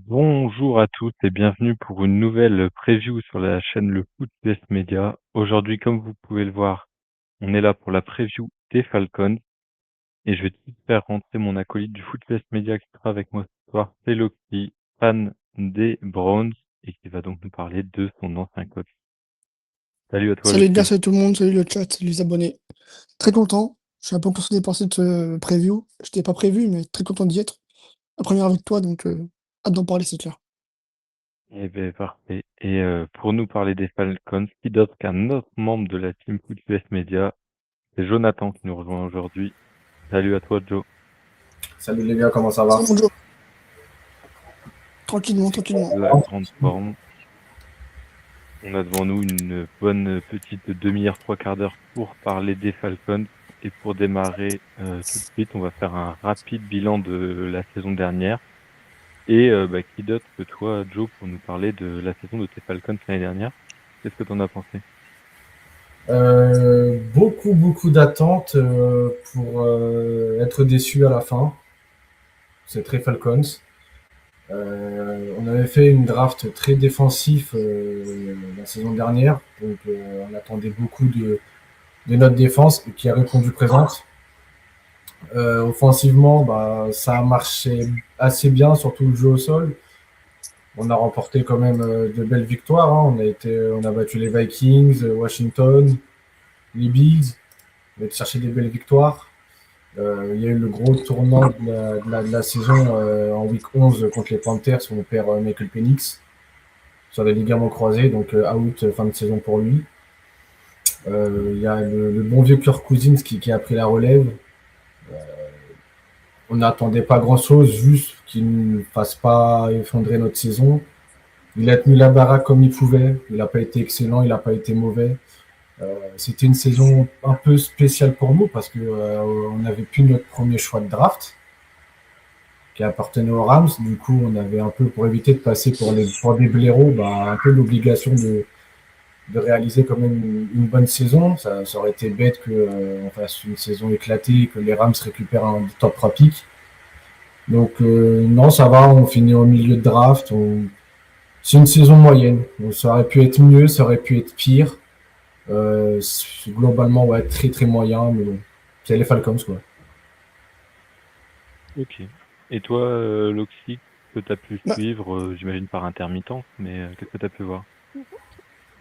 Bonjour à tous et bienvenue pour une nouvelle preview sur la chaîne Le Foot US Media. Aujourd'hui, comme vous pouvez le voir, on est là pour la preview des Falcons et je vais tout de suite faire rentrer mon acolyte du Foot US Media qui sera avec moi ce soir, c'est Loki, fan des Browns et qui va donc nous parler de son ancien coach. Salut à toi Salut Loki. Edgar, salut tout le monde, salut le chat, salut les abonnés. Très content, je suis un peu impressionné par cette preview. Je t'ai pas prévu, mais très content d'y être. La première avec toi, donc hâte d'en parler, c'est clair. Eh ben parfait. Et pour nous parler des Falcons, qui d'autre qu'un autre membre de la team Foot US Media, c'est Jonathan qui nous rejoint aujourd'hui. Salut à toi Joe. Salut les gars, comment ça va? Salut mon Joe. Tranquillement. La grande forme. On a devant nous une bonne petite demi-heure, trois quarts d'heure pour parler des Falcons. Et pour démarrer tout de suite, on va faire un rapide bilan de la saison dernière. Et qui d'autre que toi, Joe, pour nous parler de la saison de tes Falcons l'année dernière? Qu'est-ce que tu en as pensé? Beaucoup d'attentes pour être déçu à la fin. C'est très Falcons. On avait fait une draft très défensif la saison dernière, donc on attendait beaucoup de notre défense et qui a répondu présente. Offensivement, ça a marché assez bien, surtout le jeu au sol. On a remporté quand même de belles victoires, hein. On a battu les Vikings, Washington, les Bills. On a été chercher des belles victoires. Il y a eu le gros tournant de la saison en week 11 contre les Panthers où on perd Michael Penix sur les ligaments croisés, donc out fin de saison pour lui. Il y a le bon vieux Kirk Cousins qui a pris la relève. On n'attendait pas grand-chose, juste qu'il ne fasse pas effondrer notre saison. Il a tenu la baraque comme il pouvait. Il n'a pas été excellent, il n'a pas été mauvais. C'était une saison un peu spéciale pour nous parce qu'on n'avait plus notre premier choix de draft qui appartenait aux Rams. Du coup, on avait un peu, pour éviter de passer pour des blaireaux, un peu l'obligation de réaliser quand même une bonne saison. Ça aurait été bête qu'on fasse une saison éclatée, que les Rams récupèrent un top 3 pick. Donc non, ça va, on finit au milieu de draft. C'est une saison moyenne. Donc, ça aurait pu être mieux, ça aurait pu être pire. Globalement, ouais, très moyen, mais bon, c'est les Falcons, quoi. Ok. Et toi, Loxy, que tu as pu Bah, suivre, j'imagine par intermittence, mais qu'est-ce que tu as pu voir?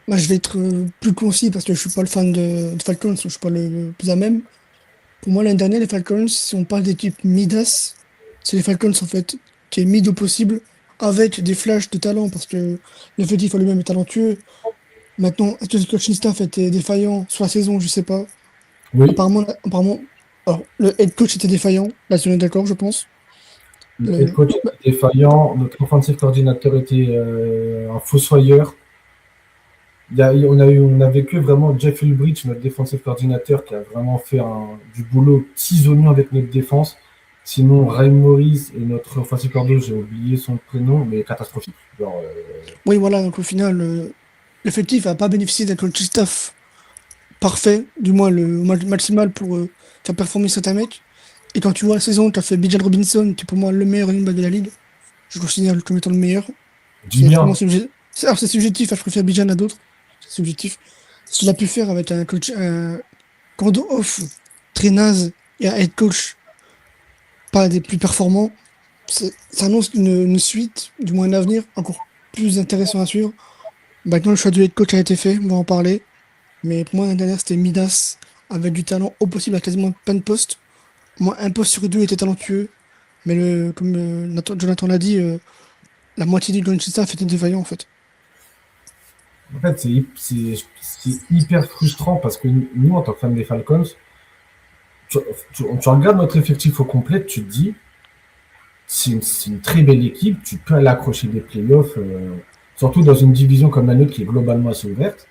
je vais être plus concis parce que je suis pas le fan de Falcons, donc je suis pas le plus à même. Pour moi, l'année dernière, les Falcons, si on parle d'équipe Midas, c'est les Falcons en fait, qui est mid au possible, avec des flashs de talent, parce que l'effectif en lui-même est talentueux. Maintenant, est-ce que le coaching staff était défaillant sur la saison? Je sais pas. Oui, Apparemment, alors, le head coach était défaillant. Là, on est d'accord, je pense. le head Le- coach était défaillant, notre offensive coordinateur était un fossoyeur. On a vécu vraiment Jeff Ulbrich, notre defensive coordinateur, qui a vraiment fait du boulot petits oignons avec notre défense. Sinon, Ray Morris et notre offensive coordinateur, j'ai oublié son prénom, mais catastrophique. Genre, Oui, voilà, donc au final, l'effectif n'a pas bénéficié d'un coaching staff parfait, du moins le maximal pour faire performer certains mecs. Et quand tu vois la saison, tu as fait Bijan Robinson, qui est pour moi le meilleur running back de la ligue. Je le considère comme étant le meilleur. dis C'est vraiment bien. alors, c'est subjectif, hein, je préfère Bijan à d'autres. C'est subjectif. Ce qu'il a pu faire avec un coach, un corps off très naze et un head coach pas des plus performants, ça annonce une suite, du moins un avenir encore plus intéressant à suivre. Maintenant, le choix du head coach a été fait, on va en parler. Mais pour moi, l'année dernière, c'était Midas, avec du talent au possible à quasiment plein de postes. Moi, un poste sur deux était talentueux. Mais comme Jonathan l'a dit, la moitié du coaching staff était défaillant, en fait. fait, c'est hyper frustrant parce que nous, en tant que fans des Falcons, tu, tu regardes notre effectif au complet, tu te dis, c'est une très belle équipe, tu peux aller accrocher des playoffs, surtout dans une division comme la nôtre qui est globalement assez ouverte.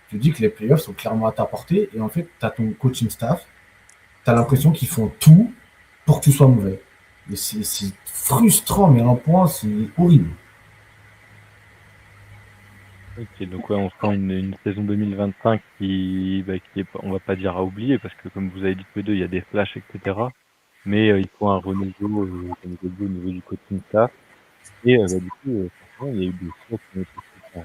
Tu te dis que les playoffs sont clairement à ta portée et en fait, tu as ton coaching staff, tu as l'impression qu'ils font tout pour que tu sois mauvais. Et c'est frustrant, mais à un point, c'est horrible. Ok, donc ouais, on sent une saison 2025 qui est, on va pas dire à oublier, parce que comme vous avez dit tous les deux, il y a des flashs, etc. Mais il faut un renouveau, comme vous avez dit, au niveau du coaching staff. Et du coup, franchement, il y a eu des choix qui ont été faits par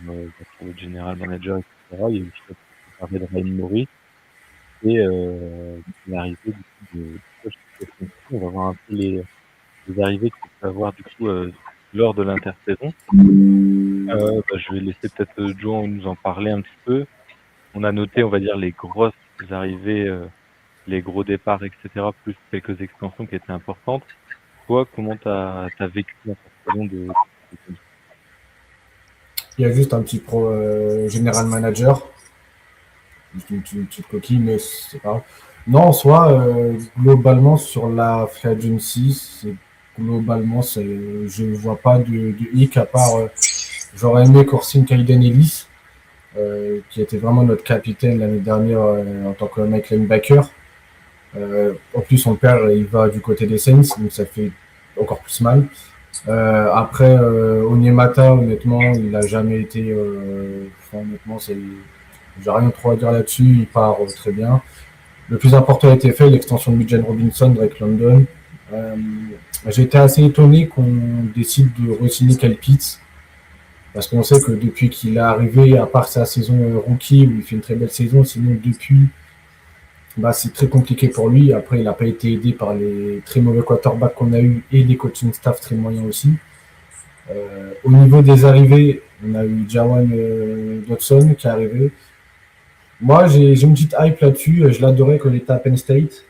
le general manager, etc. Il y a eu des choix qui ont été faits par Ryan Morris. Et l'arrivée du coup du coach Stephen Keshi, on va voir un peu les arrivées qu'il peut avoir du coup lors de l'intersaison. Je vais laisser peut-être Joe nous en parler un petit peu. On a noté, on va dire, les grosses arrivées, les gros départs, etc., plus quelques extensions qui étaient importantes. Toi, comment t'as vécu l'intersaison de Il y a juste un petit pro general manager, une petite coquille, mais c'est pas grave. Non, en soi, globalement, sur la Free Agency, globalement, je ne vois pas de hic à part. J'aurais aimé qu'on signe Kaiden Ellis, qui était vraiment notre capitaine l'année dernière en tant que mec linebacker. En plus, son père, il va du côté des Saints, donc ça fait encore plus mal. Après, Onyemata, honnêtement, il n'a jamais été. Honnêtement, j'ai rien trop à dire là-dessus. Il part très bien. Le plus important a été fait, l'extension de Bijan Robinson, Drake London. J'ai été assez étonné qu'on décide de re-signer Kyle Pitts. Parce qu'on sait que depuis qu'il est arrivé, à part sa saison rookie, où il fait une très belle saison, sinon depuis, c'est très compliqué pour lui. Après, il n'a pas été aidé par les très mauvais quarterbacks qu'on a eu et des coaching staff très moyens aussi. Au niveau des arrivées, on a eu Jawan Dodson qui est arrivé. Moi, j'ai une petite hype là-dessus. Je l'adorais quand il était à Penn State.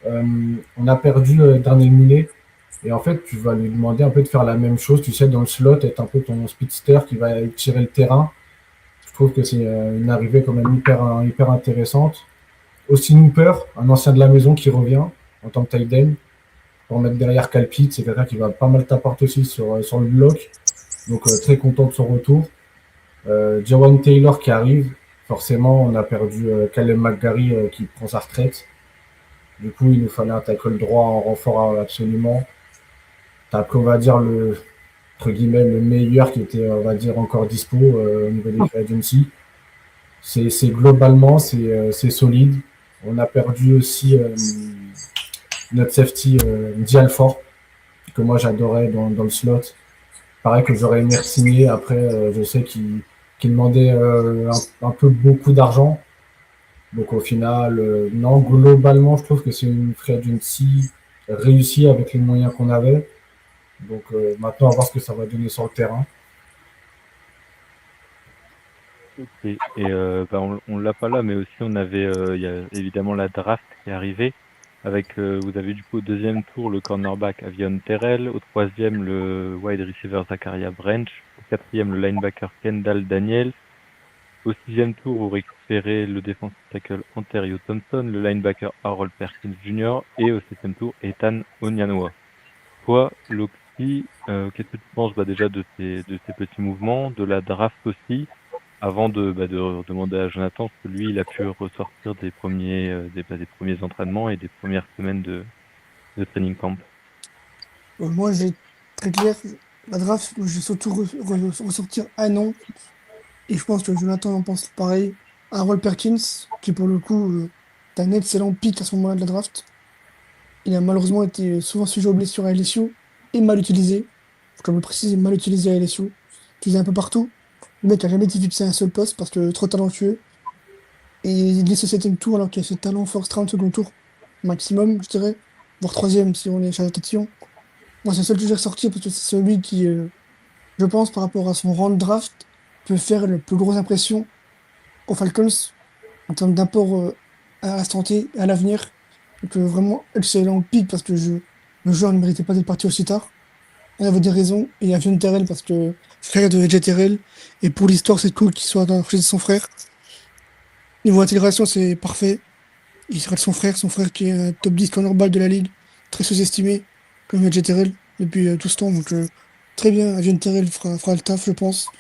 On a perdu Darnell Mooney. Et en fait, tu vas lui demander un peu de faire la même chose. Tu sais, dans le slot, être un peu ton speedster qui va tirer le terrain. Je trouve que c'est une arrivée quand même hyper intéressante. Austin Hooper, un ancien de la maison qui revient en tant que tight end. Pour mettre derrière Calpit, c'est quelqu'un qui va pas mal t'apporter aussi sur le bloc. Donc très content de son retour. Jawan Taylor qui arrive. Forcément, on a perdu Caleb McGarry qui prend sa retraite. Du coup, il nous fallait un tackle droit en renfort absolument. T'as pris, on va dire, entre guillemets, le meilleur qui était, on va dire, encore dispo au niveau des free agency. C'est globalement, c'est solide. On a perdu aussi notre safety Dialfort, que moi j'adorais dans le slot. Pareil que j'aurais aimé signer. Après, je sais qu'il demandait un peu beaucoup d'argent. Donc au final, non, globalement, je trouve que c'est une free agency réussie avec les moyens qu'on avait. Donc maintenant, on va voir ce que ça va donner sur le terrain. Ok. Et on l'a pas là, mais aussi on avait, il y a évidemment la draft qui est arrivée avec, vous avez du coup au deuxième tour le cornerback Avion Terrell, au troisième le wide receiver Zachariah Branch, au quatrième le linebacker Kendall Daniels, au sixième tour vous récupérez le defensive tackle Ontario Thompson, le linebacker Harold Perkins Jr. et au septième tour Ethan Onyanwa. Toi, Loxy, qu'est-ce que tu penses déjà de ces petits mouvements, de la draft aussi? Avant de demander à Jonathan, parce que lui, il a pu ressortir des premiers entraînements et des premières semaines de training camp. Moi, j'ai très clair, la draft, je vais surtout ressortir un nom, et je pense que Jonathan en pense pareil. Harold Perkins, qui pour le coup est un excellent pick à ce moment-là de la draft. Il a malheureusement été souvent sujet aux blessures à LSU et mal utilisé. Faut comme le préciser, mal utilisé à LSU. Utilisé un peu partout. Le mec a jamais été fixé à un seul poste parce que trop talentueux. Et il est ce septième tour alors qu'il a ce talent first round, second tour maximum, je dirais. Voire troisième si on est chargé d'attention. Moi, c'est le seul que j'ai ressorti parce que c'est celui qui, je pense, par rapport à son rang de draft, peut faire la plus grosse impression aux Falcons en termes d'apport à la santé et à l'avenir. Donc vraiment excellent pick parce que le joueur ne méritait pas d'être parti aussi tard. On avait des raisons. Et Avion Terrell parce que frère de AJ Terrell. Et pour l'histoire, c'est cool qu'il soit chez son frère. Niveau intégration, c'est parfait. Il sera de son frère qui est un top 10 cornerback de la ligue, très sous-estimé, comme AJ Terrell, depuis tout ce temps. Donc, très bien, AJ Terrell fera le taf, je pense.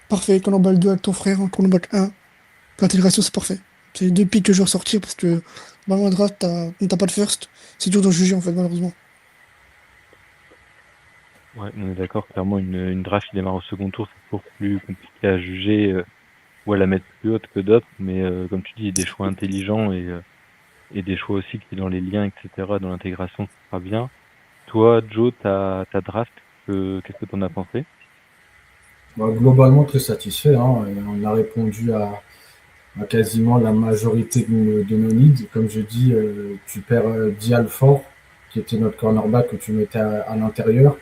Parfait, cornerback 2 avec ton frère, en cornerback 1. L'intégration, c'est parfait. C'est les deux pics que je vais ressortir parce que dans le draft, quand t'as pas de first, c'est dur de juger, en fait, malheureusement. Ouais, on est d'accord, clairement, une draft qui démarre au second tour, c'est toujours plus compliqué à juger ou à la mettre plus haute que d'autres, mais comme tu dis, il y a des choix intelligents et des choix aussi qui, dans les liens, etc., dans l'intégration, ça sera bien. Toi, Joe, ta draft, qu'est-ce que t'en as pensé? Bah, globalement, très satisfait, hein. Et on a répondu à quasiment la majorité de nos needs. Comme je dis, tu perds Dial Fort, qui était notre cornerback que tu mettais à l'intérieur.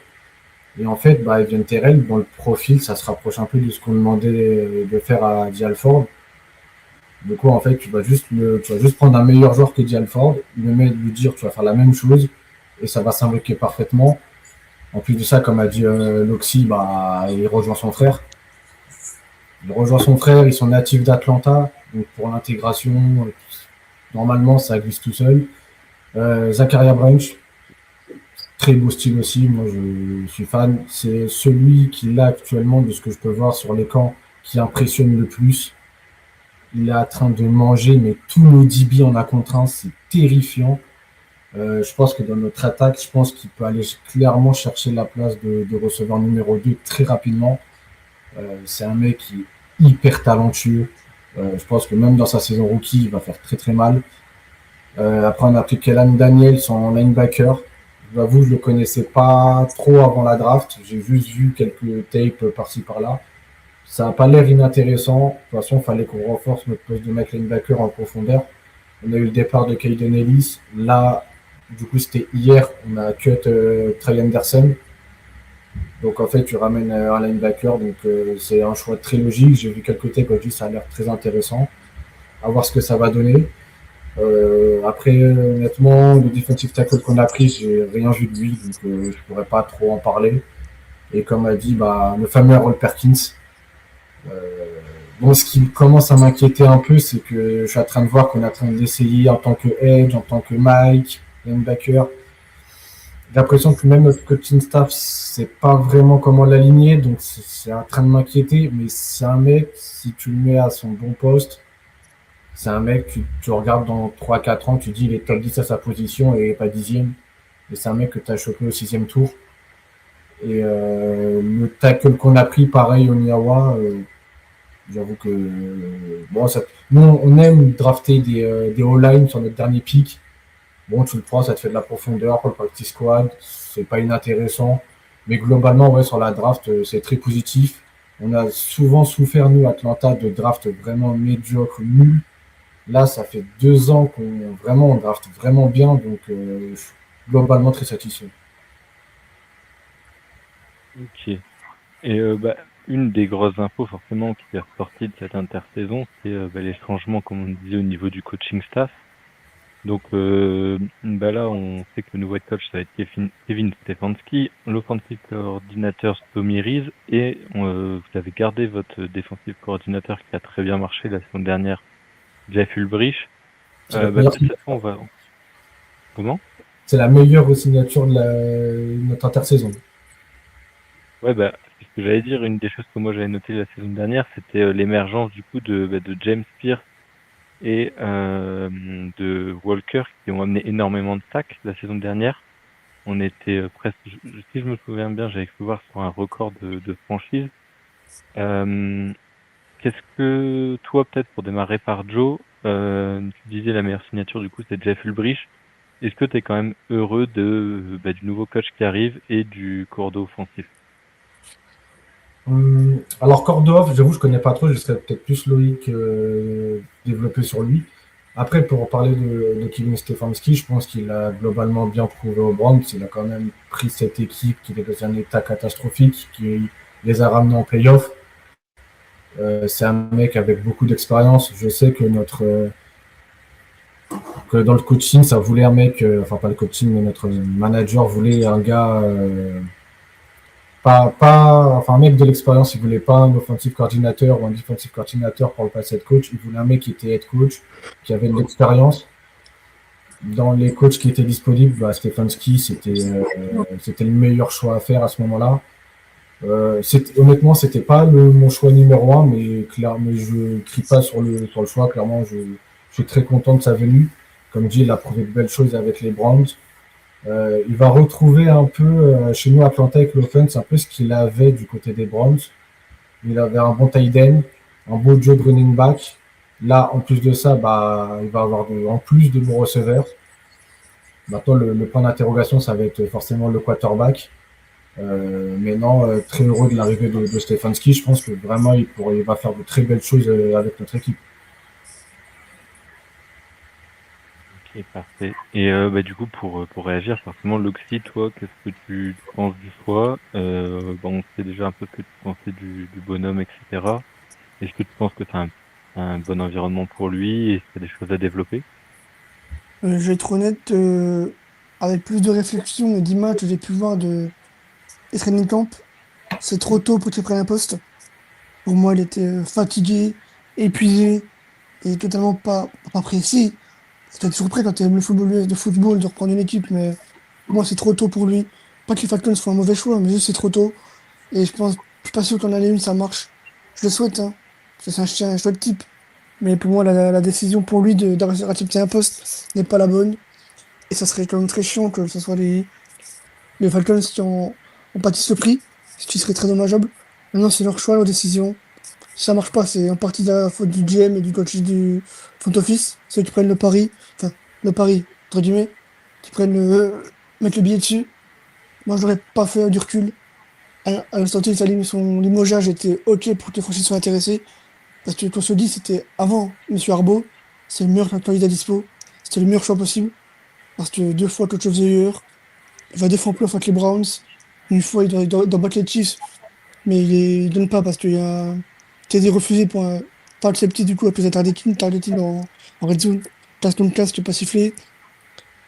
Et en fait, bah, Evian Terrell, dans le profil, ça se rapproche un peu de ce qu'on demandait de faire à Dial Ford. Du coup, en fait, tu vas juste prendre un meilleur joueur que Dial Ford, lui dire tu vas faire la même chose et ça va s'imbriquer parfaitement. En plus de ça, comme a dit Loxy, bah, il rejoint son frère. Il rejoint son frère, ils sont natifs d'Atlanta. Donc pour l'intégration, normalement, ça glisse tout seul. Zachariah Branch, très beau style aussi. Moi, je suis fan. C'est celui qui, là, actuellement, de ce que je peux voir sur les camps, qui impressionne le plus. Il est en train de manger, mais tous nos DB en a contre un. C'est terrifiant. Je pense que dans notre attaque, je pense qu'il peut aller clairement chercher la place de receveur numéro 2 très rapidement. C'est un mec qui est hyper talentueux. Je pense que même dans sa saison rookie, il va faire très très mal. Après, on a pris Kellan Daniels en linebacker. J'avoue, je ne le connaissais pas trop avant la draft. J'ai juste vu quelques tapes par-ci par-là. Ça n'a pas l'air inintéressant. De toute façon, il fallait qu'on renforce notre poste de mec linebacker en profondeur. On a eu le départ de Caden Ellis. Là, du coup, c'était hier. On a cut Trey Anderson. Donc, en fait, tu ramènes un linebacker. Donc, c'est un choix très logique. J'ai vu quelques tapes aujourd'hui. Ça a l'air très intéressant. À voir ce que ça va donner. Après, honnêtement, le defensive tackle qu'on a pris, j'ai rien vu de lui, donc je pourrais pas trop en parler. Et comme a dit, bah, le fameux Harold Perkins. Bon, ce qui commence à m'inquiéter un peu, c'est que je suis en train de voir qu'on est en train d'essayer en tant que Edge, en tant que Mike, linebacker. J'ai l'impression que même notre coaching staff, c'est pas vraiment comment l'aligner, donc c'est en train de m'inquiéter. Mais c'est un mec, si tu le mets à son bon poste, c'est un mec, tu regardes dans 3-4 ans, tu dis il est top 10 à sa position et pas 10e. Et c'est un mec que tu as chopé au 6e tour. Et le tackle qu'on a pris, pareil, au Niawa, j'avoue que. Bon, nous, on aime drafter des all-line sur notre dernier pick. Bon, tu le prends, ça te fait de la profondeur pour le practice squad. C'est pas inintéressant. Mais globalement, ouais, sur la draft, c'est très positif. On a souvent souffert, nous, Atlanta, de draft vraiment médiocre, nul. Là, ça fait 2 ans on draft vraiment bien, donc je suis globalement très satisfait. Ok. Et bah, une des grosses infos forcément qui est ressortie de cette intersaison, c'est bah, les changements, comme on disait, au niveau du coaching staff. Donc bah là, on sait que le nouveau coach, ça va être Kevin Stefanski, l'offensive coordinateur Tommy Rees, et vous avez gardé votre défensive coordinateur qui a très bien marché la saison dernière, Jeff Ulbrich. C'est la Bah, meilleure, peut-être cette fois, on va... Comment? c'est la meilleure signature de notre intersaison. Ouais, bah, c'est ce que j'allais dire. Une des choses que moi j'avais notées la saison dernière, c'était l'émergence du coup de James Pierce et de Walker qui ont amené énormément de sacs la saison dernière. On était presque, si je me souviens bien, j'avais cru voir sur un record de franchise. Euh, Qu'est-ce que toi, peut-être pour démarrer par Joe, tu disais la meilleure signature du coup c'est Jeff Ulbrich. Est-ce que tu es quand même heureux du nouveau coach qui arrive et du cordeau offensif? Alors, Cordov, j'avoue, je connais pas trop, je serais peut-être plus Loïc développé sur lui. Après, pour parler de Kevin Stefanski, je pense qu'il a globalement bien prouvé au Browns. Il a quand même pris cette équipe qui était dans un état catastrophique, qui les a ramenés en playoff. C'est un mec avec beaucoup d'expérience. Je sais que que dans le coaching, ça voulait un mec, enfin pas le coaching, mais notre manager voulait un gars Enfin, un mec de l'expérience, il voulait pas un offensive coordinateur ou un defensive coordinateur pour le passer head coach. Il voulait un mec qui était head coach, qui avait de l'expérience. Dans les coachs qui étaient disponibles, bah, Stefanski, c'était le meilleur choix à faire à ce moment-là. Honnêtement, c'était pas mon choix numéro un, mais je crie pas sur le choix. Clairement, je suis très content de sa venue. Comme dit, il a prouvé de belles choses avec les Browns. Il va retrouver un peu chez nous à Atlanta avec l'offense, un peu ce qu'il avait du côté des Browns. Il avait un bon tight end, un beau job running back. Là, en plus de ça, bah, il va avoir en plus de bons receveurs. Maintenant, le point d'interrogation, ça va être forcément le quarterback. Mais non, très heureux de l'arrivée de Stefanski. Je pense que vraiment, il va faire de très belles choses avec notre équipe. Ok, parfait. Et bah, du coup, pour réagir, forcément, Loxy, toi, qu'est-ce que tu penses du choix? Bon, on sait déjà un peu ce que tu pensais du bonhomme, etc. Est-ce que tu penses que c'est un bon environnement pour lui et qu'il y a des choses à développer? Je vais être honnête, avec plus de réflexion et d'images que j'ai pu voir des training camp, c'est trop tôt pour qu'il prenne un poste. Pour moi, il était fatigué, épuisé et totalement pas précis. Tu dois être surpris quand tu aimes le football de reprendre une équipe, mais pour moi, c'est trop tôt pour lui. Pas que les Falcons soient un mauvais choix, mais juste c'est trop tôt. Et je suis pas sûr qu'en année une, ça marche. Je le souhaite, hein. C'est un chouette type. Mais pour moi, la décision pour lui d'accepter un poste n'est pas la bonne. Et ça serait quand même très chiant que ce soit les Falcons qui en pâtissent le prix, ce qui serait très dommageable. Maintenant, c'est leur choix, leur décision. Si ça marche pas, c'est en partie de la faute du GM et du coach du front office. Ceux qui prennent le pari, enfin, le pari, entre guillemets, qui prennent mettre le billet dessus. Moi, je n'aurais pas fait du recul. À l'instant T, son limogeage était OK pour que les franchises soient intéressées. Parce que, qu'on se dit, c'était avant Monsieur Arbo, c'est le meilleur candidat dispo. C'était le meilleur choix possible. Parce que deux fois coach of the year, il va deux fois en plus avec les Browns. Une fois, il doit battre les Chiefs, mais il donne pas parce qu'il y a TD refusé pour pas accepté du coup à plus de targeting en red zone. Classe non classe, tu pas sifflé.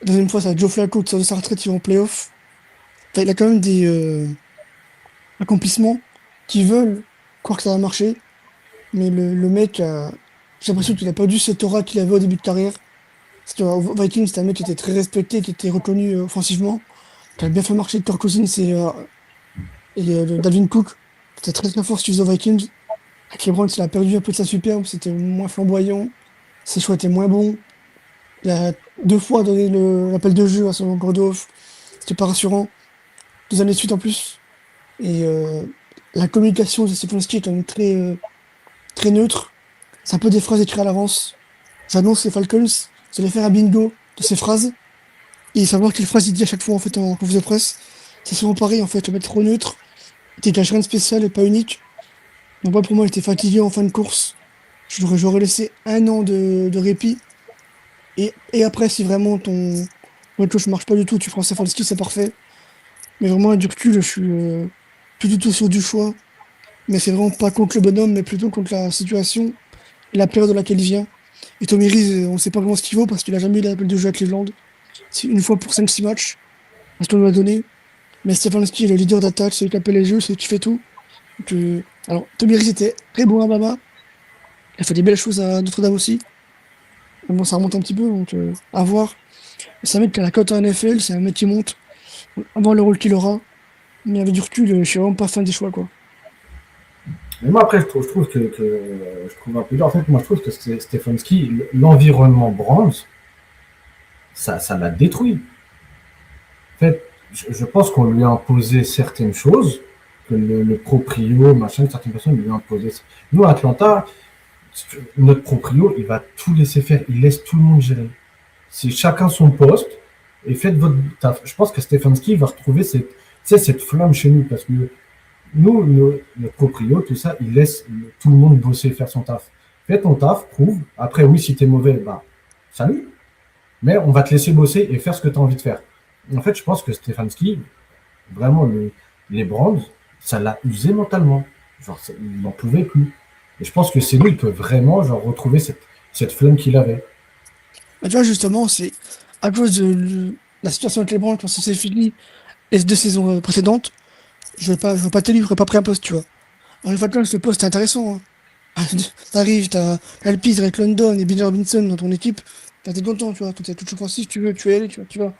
La deuxième fois, c'est Joe Flacco qui sort de sa retraite, il va en playoff. Enfin, il a quand même des accomplissements qui veulent croire que ça va marcher, mais le mec, j'ai l'impression qu'il a perdu cette aura qu'il avait au début de carrière. Parce que Vikings, c'était un mec qui était très respecté, qui était reconnu offensivement, qui a bien fait marcher Kirk Cousins et Dalvin Cook. C'était très très fort ce qu'il faisait aux Vikings. Avec les Browns, il a perdu un peu de sa superbe, c'était moins flamboyant, ses choix étaient moins bons. Il a deux fois donné l'appel de jeu à son Gordoff, c'était pas rassurant. Deux années de suite en plus. Et la communication de Stefanski est quand même très neutre. C'est un peu des phrases écrites à l'avance. J'annonce les Falcons, vous allez faire un bingo de ces phrases et savoir quelle phrase il dit à chaque fois en fait en conférence de presse. C'est souvent pareil en fait, le mettre trop neutre. Il dégage rien de spécial et pas unique. Donc moi, pour moi, j'étais fatigué en fin de course. J'aurais laissé un an de répit. Et après, si vraiment ton coach marche pas du tout, tu prends Stefanski, c'est parfait. Mais vraiment, du recul, je suis plus du tout sûr du choix. Mais c'est vraiment pas contre le bonhomme, mais plutôt contre la situation et la période dans laquelle il vient. Et Tommy Rees, on sait pas vraiment ce qu'il vaut parce qu'il a jamais eu l'appel de jeu à Cleveland. C'est une fois pour 5 6 matchs, parce qu'on lui a donné. Mais Stefanski est le leader d'attaque, c'est lui qui appelle les jeux, c'est lui qui fait tout. Donc, alors, Tommy Rees était très bon à Baba. Il a fait des belles choses à Notre-Dame aussi. Mais bon, ça remonte un petit peu, donc à voir. C'est un mec qui a la cote en NFL, c'est un mec qui monte. À voir le rôle qu'il aura. Mais avec du recul, je suis vraiment pas fan des choix, quoi. Mais moi, après, je trouve je trouve un peu dur. En fait, moi, je trouve que Stefanski, l'environnement Browns, ça l'a détruit. En fait, je pense qu'on lui a imposé certaines choses, que le proprio, machin, certaines personnes lui ont imposé. Nous, à Atlanta, notre proprio, il va tout laisser faire. Il laisse tout le monde gérer. C'est chacun son poste et faites votre taf. Je pense que Stefanski va retrouver cette flamme chez nous parce que nous, notre proprio, tout ça, il laisse tout le monde bosser, faire son taf. Fais ton taf, prouve. Après, oui, si t'es mauvais, bah, salut. Mais on va te laisser bosser et faire ce que tu as envie de faire. En fait, je pense que Stefanski, vraiment, les Browns, ça l'a usé mentalement. Genre, il n'en pouvait plus. Et je pense que c'est lui qui peut vraiment genre, retrouver cette flamme qu'il avait. Bah, tu vois, justement, c'est à cause de la situation avec les Browns quand ça s'est fini les deux saisons précédentes. Je veux pas te livrer, j'aurais pas pris un poste, tu vois. Alors, les Falcons, le poste est intéressant, hein. T'arrives, t'as Alpiz avec London et Bill Robinson dans ton équipe, t'es content, tu vois. T'as toute offensive, tu veux y aller, tu vois.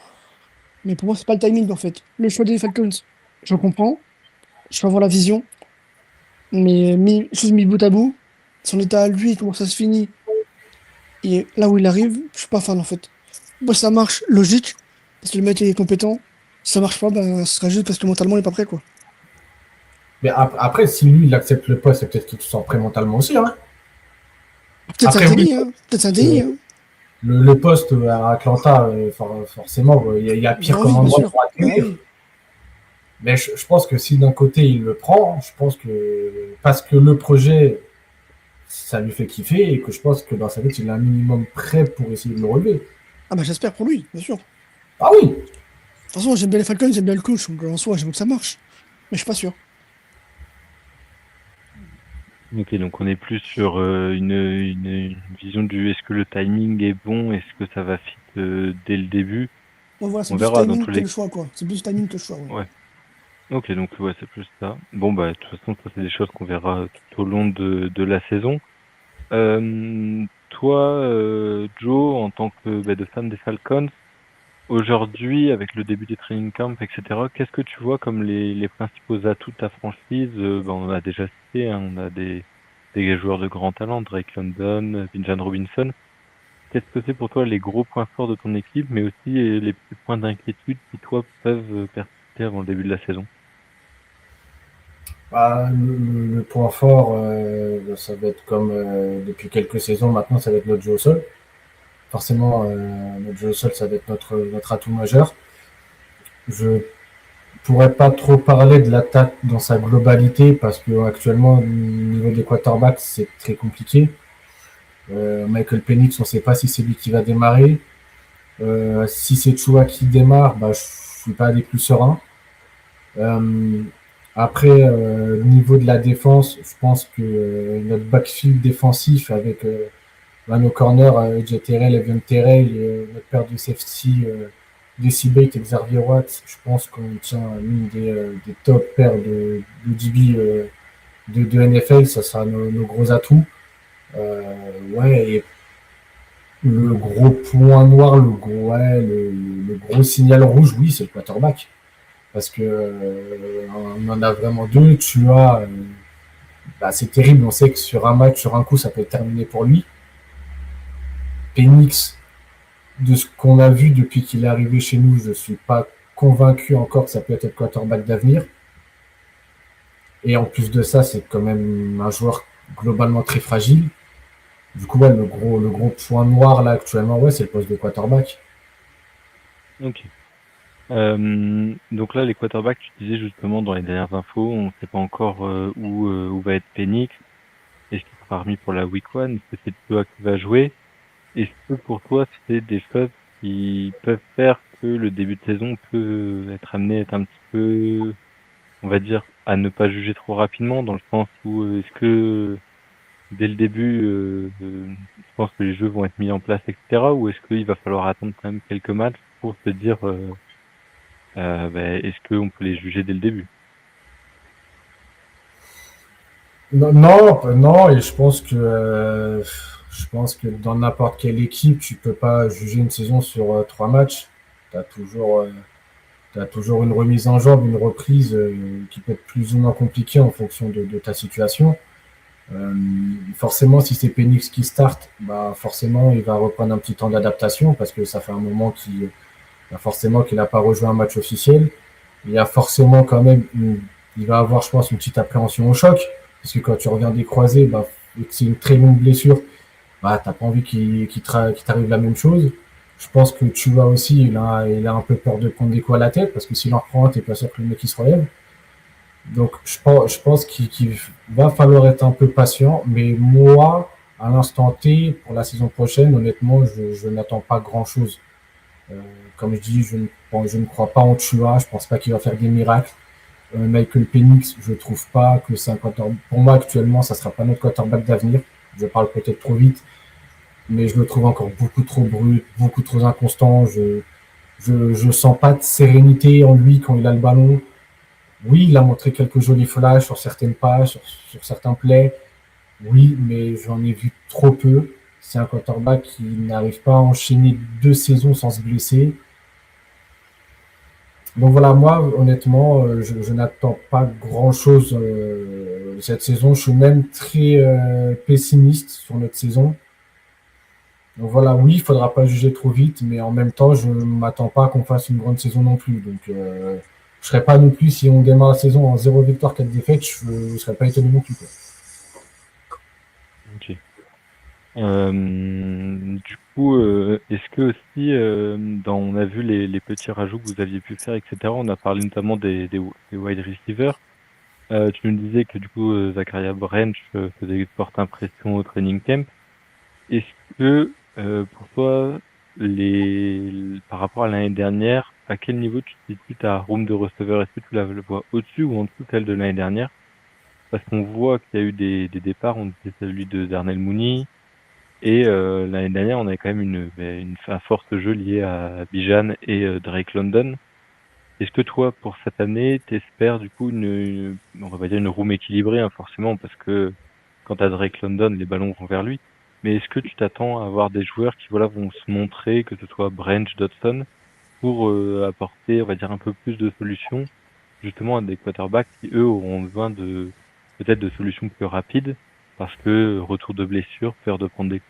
Mais pour moi, c'est pas le timing, en fait. Le choix des Falcons, je comprends, je peux avoir la vision, mais chose mis bout à bout, son état à lui, comment ça se finit, et là où il arrive, je suis pas fan, en fait. Moi, ça marche, logique, parce que le mec est compétent. Si ça marche pas, ben, ce sera juste parce que mentalement, il est pas prêt, quoi. Mais après, si lui, il accepte le poste, c'est peut-être qu'il se sent prêt mentalement aussi. Hein. Peut-être c'est un Après, oui, déni, hein. Peut-être c'est un déni, euh, hein. le poste à Atlanta, forcément, il y a Il a pire comme envie, bien endroit sûr. pour Bah atterrir. oui. Mais je pense que si d'un côté il le prend, je pense que parce que le projet, ça lui fait kiffer et que je pense que dans sa tête, il est un minimum prêt pour essayer de le relever. De Ah bah j'espère pour lui, bien sûr. De Ah oui, toute façon, j'aime bien les Falcons, j'aime bien le coach, donc en soi, j'aime que ça marche. Mais je suis pas sûr. Ok, donc on est plus sur une vision du est-ce que le timing est bon, est-ce que ça va fit dès le début. Bon, voilà, c'est On plus verra dans timing tous que les le choix, quoi. C'est plus timing que le choix, ouais. Ouais. Ok, donc ouais, c'est plus ça. Bon bah de toute façon, ça c'est des choses qu'on verra tout au long de la saison. Toi, Joe, en tant que de fan des Falcons, aujourd'hui, avec le début des training camps, etc., qu'est-ce que tu vois comme les principaux atouts de ta franchise? On a déjà cité, hein, on a des joueurs de grand talent, Drake London, Bijan Robinson. Qu'est-ce que c'est pour toi les gros points forts de ton équipe, mais aussi les petits points d'inquiétude qui, toi, peuvent persister avant le début de la saison? bah, le point fort, ça va être comme depuis quelques saisons maintenant, ça va être notre jeu au sol. Forcément, notre jeu au sol, ça va être notre atout majeur. Je pourrais pas trop parler de l'attaque dans sa globalité parce que actuellement, au niveau des quarterbacks, c'est très compliqué. Michael Penix, on ne sait pas si c'est lui qui va démarrer. Si c'est Chua qui démarre, bah, je suis pas des plus sereins. Euh, après, niveau de la défense, je pense que notre backfield défensif avec nos corners, AJ Terrell, Evan Terrell, notre paire de safety, Desi Bate et Xavier Watts, je pense qu'on tient l'une des top paires de DB de NFL, ça sera nos gros atouts. Ouais, et le gros point noir, le gros signal rouge, oui, c'est le quarterback. Parce que on en a vraiment deux. Tu as, bah, c'est terrible. On sait que sur un match, sur un coup, ça peut être terminé pour lui. Penix, de ce qu'on a vu depuis qu'il est arrivé chez nous, je ne suis pas convaincu encore que ça peut être le quarterback d'avenir. Et en plus de ça, c'est quand même un joueur globalement très fragile. Du coup, ouais, le gros point noir là actuellement, ouais, c'est le poste de quarterback. Ok. Donc là, les quarterbacks, tu disais justement dans les dernières infos, on ne sait pas encore où va être Penix. Est-ce qu'il sera remis pour la week 1? Est-ce que c'est toi qui va jouer? Est-ce que pour toi, c'est des choses qui peuvent faire que le début de saison peut être amené à être un petit peu, on va dire, à ne pas juger trop rapidement, dans le sens où est-ce que dès le début, je pense que les jeux vont être mis en place, etc., ou est-ce qu'il va falloir attendre quand même quelques matchs pour se dire est-ce qu'on peut les juger dès le début? Non, non, non, et je pense que dans n'importe quelle équipe, tu peux pas juger une saison sur 3 matchs. Tu as toujours, t'as toujours une remise en jambe, une reprise qui peut être plus ou moins compliquée en fonction de ta situation. Euh, Forcément, si c'est Penix qui start, bah forcément, il va reprendre un petit temps d'adaptation parce que ça fait un moment forcément qu'il n'a pas rejoint un match officiel. Il y a forcément quand même, il va avoir, je pense, une petite appréhension au choc parce que quand tu reviens des croisés, bah, et que c'est une très longue blessure, bah t'as pas envie qu'il t'arrive la même chose. Je pense que tu vois aussi, il a un peu peur de prendre des coups à la tête parce que s'il en reprend un, t'es pas sûr que le mec il se relève. Donc, je pense qu'il va falloir être un peu patient. Mais moi, à l'instant T, pour la saison prochaine, honnêtement, je n'attends pas grand-chose. Euh, Comme je dis, je ne crois pas en Tua. Je pense pas qu'il va faire des miracles. Michael Penix, je trouve pas que c'est un quarterback. Pour moi, actuellement, ça sera pas notre quarterback d'avenir. Je parle peut-être trop vite, mais je le trouve encore beaucoup trop brut, beaucoup trop inconstant. Je sens pas de sérénité en lui quand il a le ballon. Oui, il a montré quelques jolis flashs sur certaines pages, sur certains plays. Oui, mais j'en ai vu trop peu. C'est un quarterback qui n'arrive pas à enchaîner 2 saisons sans se blesser. Donc voilà, moi, honnêtement, je n'attends pas grand-chose cette saison. Je suis même très pessimiste sur notre saison. Donc voilà, oui, il ne faudra pas juger trop vite, mais en même temps, je ne m'attends pas qu'on fasse une grande saison non plus. Donc je ne serais pas non plus, si on démarre la saison en 0 victoire, 4 défaites, je ne serais pas étonné non plus, quoi. Ok. Du coup, est-ce que aussi, on a vu les petits rajouts que vous aviez pu faire, etc. On a parlé notamment des wide receivers. Tu nous disais que du coup, Zachariah Branch faisait une forte impression au training camp. Est-ce que pour toi, par rapport à l'année dernière, à quel niveau tu situes ta room de receveur? Est-ce que tu la vois au-dessus ou en dessous de celle de l'année dernière? Parce qu'on voit qu'il y a eu des départs, on disait celui de Darnell Mooney, et l'année dernière, on avait quand même un fort jeu lié à Bijan et Drake London. Est-ce que toi, pour cette année, t'espères du coup on va dire une room équilibrée, hein, forcément, parce que quand t'as Drake London, les ballons vont vers lui. Mais est-ce que tu t'attends à avoir des joueurs qui voilà vont se montrer, que ce soit Branch, Dodson, pour apporter, on va dire, un peu plus de solutions, justement à des quarterbacks qui eux auront besoin de peut-être de solutions plus rapides, parce que retour de blessure, peur de prendre des...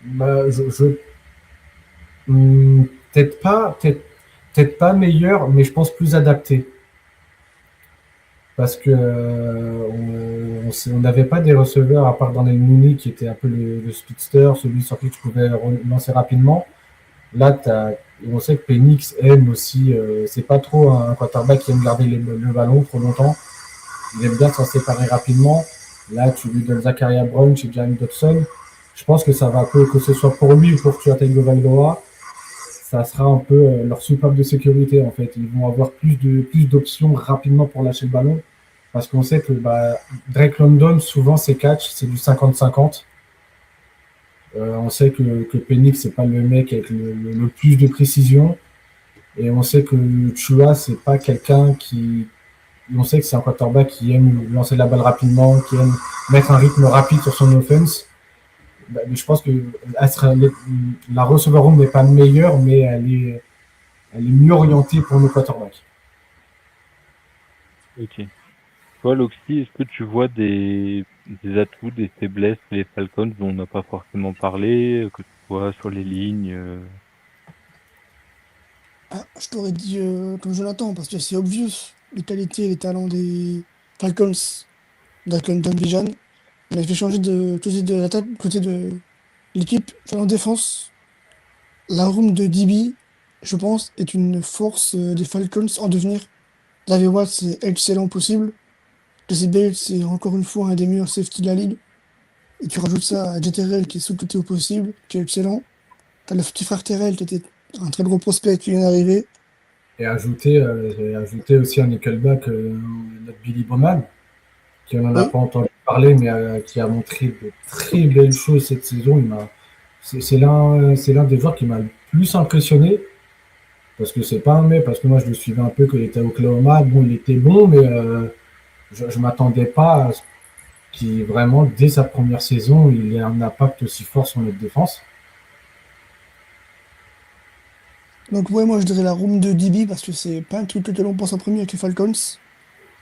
Bah, peut-être pas meilleur, mais je pense plus adapté. Parce que on n'avait pas des receveurs à part dans les Mooney qui était un peu le speedster, celui sur qui tu pouvais lancer rapidement. Là, on sait que Penix aime aussi, c'est pas trop un quarterback qui aime garder le ballon trop longtemps. Il aime bien s'en séparer rapidement. Là, tu lui donnes Zachariah Branch et Jalen Dodson. Je pense que ça va un peu, que ce soit pour lui ou pour Tua Tagovailoa, ça sera un peu leur soupape de sécurité en fait. Ils vont avoir plus d'options rapidement pour lâcher le ballon. Parce qu'on sait que Drake London, souvent ses catchs, c'est du 50-50. On sait que Penix, c'est pas le mec avec le plus de précision. Et on sait que Tua, c'est pas quelqu'un qui. On sait que c'est un quarterback qui aime lancer la balle rapidement, qui aime mettre un rythme rapide sur son offense. Mais je pense que la receiver room n'est pas meilleure, mais elle est mieux orientée pour nos quarterbacks. Ok. Toi, Loxy, est-ce que tu vois des atouts, des faiblesses chez les Falcons dont on n'a pas forcément parlé, que tu vois sur les lignes Ah, je t'aurais dit comme Jonathan, parce que c'est obvious les qualités et les talents des Falcons, London Bijan. On a fait changer de côté de l'attaque, côté de l'équipe en défense. La room de DB, je pense, est une force des Falcons en devenir. David Watt, c'est excellent possible. Jesse Bates, c'est encore une fois un des meilleurs safety de la ligue. Et tu rajoutes ça à JTRL qui est sous-coté au possible, qui est excellent. T'as le petit frère Terrell qui était un très gros prospect qui vient d'arriver. Et j'ai ajouté aussi un nickelback, notre Billy Bowman, qui on n'en a Oui, pas entendu parler, mais qui a montré de très belles choses cette saison. C'est l'un des joueurs qui m'a le plus impressionné, parce que c'est pas un mec, parce que moi je le suivais un peu quand il était à Oklahoma. Bon, il était bon, mais je ne m'attendais pas à ce qu'il vraiment, dès sa première saison, il ait un impact aussi fort sur notre défense. donc ouais, moi je dirais la room de DB parce que c'est pas un truc que l'on pense en premier avec les Falcons.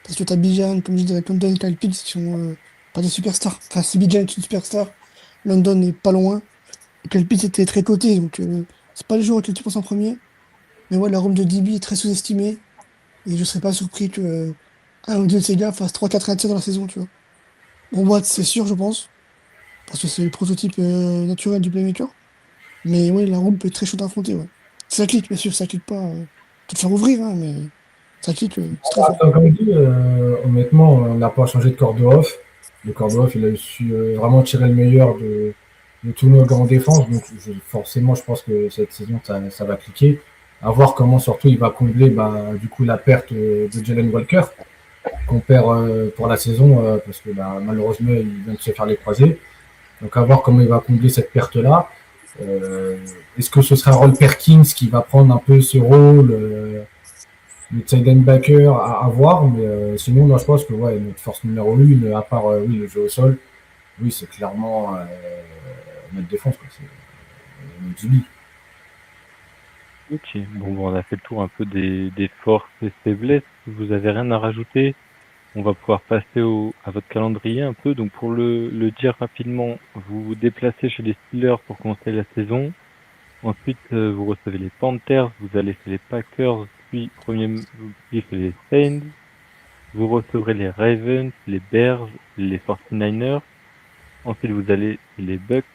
Parce que t'as Bijan, comme je disais, London et Kyle Pitts qui sont pas des superstars. Enfin, si Bijan est une superstar, London n'est pas loin. Et Kyle Pitts était très coté, donc c'est pas les joueurs auxquels tu penses en premier. Mais ouais, la room de DB est très sous-estimée. Et je serais pas surpris que un ou deux de ces gars fassent 3-4 tirs dans la saison, tu vois. Bon, Watt, c'est sûr, je pense. Parce que c'est le prototype naturel du playmaker. Mais ouais, la room peut être très chaude à affronter, ouais. Ça clique, bien sûr, ça clique pas. Peut te faire ouvrir, hein, mais ça clique, c'est très fort. Comme dit, honnêtement, on n'a pas changé de corps de off. Le corps de off, il a su vraiment tirer le meilleur de tous nos gars en défense. Donc, forcément, je pense que cette saison, ça va cliquer. À voir comment, surtout, il va combler du coup la perte de Jalen Walker, qu'on perd pour la saison, parce que malheureusement, il vient de se faire les croisés. Donc, à voir comment il va combler cette perte-là. Est-ce que ce sera Roll Perkins qui va prendre un peu ce rôle le tight end backer à voir, mais sinon, moi, je pense que ouais, notre force numéro 1, à part oui, le jeu au sol, oui, c'est clairement notre défense, quoi. C'est notre Zubi. Ok, bon, on a fait le tour un peu des forces et faiblesses. Si vous avez rien à rajouter, on va pouvoir passer à votre calendrier un peu. Donc pour le dire rapidement, vous vous déplacez chez les Steelers pour commencer la saison. Ensuite, vous recevez les Panthers, vous allez chez les Packers, puis chez les Saints. Vous recevrez les Ravens, les Bears, les 49ers. Ensuite, vous allez chez les Bucks.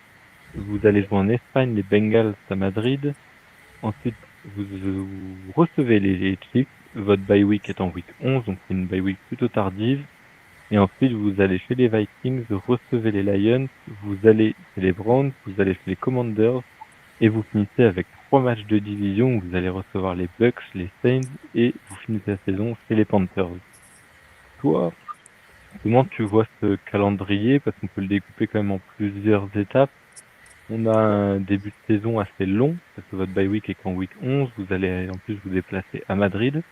Vous allez jouer en Espagne, les Bengals à Madrid. Ensuite, vous recevez les Chiefs. Votre bye week est en week 11, donc c'est une bye week plutôt tardive. Et ensuite, vous allez chez les Vikings, vous recevez les Lions, vous allez chez les Browns, vous allez chez les Commanders, et vous finissez avec 3 matchs de division où vous allez recevoir les Bucks, les Saints, et vous finissez la saison chez les Panthers. Toi, comment tu vois ce calendrier? Parce qu'on peut le découper quand même en plusieurs étapes. On a un début de saison assez long, parce que votre bye week est qu'en week 11, vous allez en plus vous déplacer à Madrid,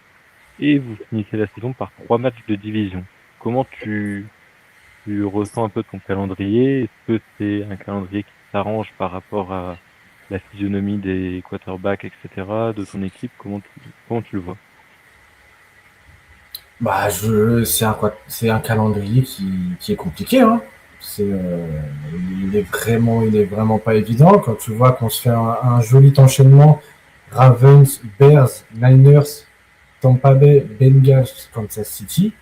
et vous finissez la saison par 3 matchs de division. Comment tu ressens un peu ton calendrier? Est-ce que c'est un calendrier qui t'arrange par rapport à la physionomie des quarterbacks, etc., de ton équipe? Comment tu le vois? Bah, c'est un calendrier qui est compliqué, hein. C'est, il est vraiment pas évident quand tu vois qu'on se fait un joli enchaînement Ravens, Bears, Niners, Tampa Bay, Bengals, Kansas City.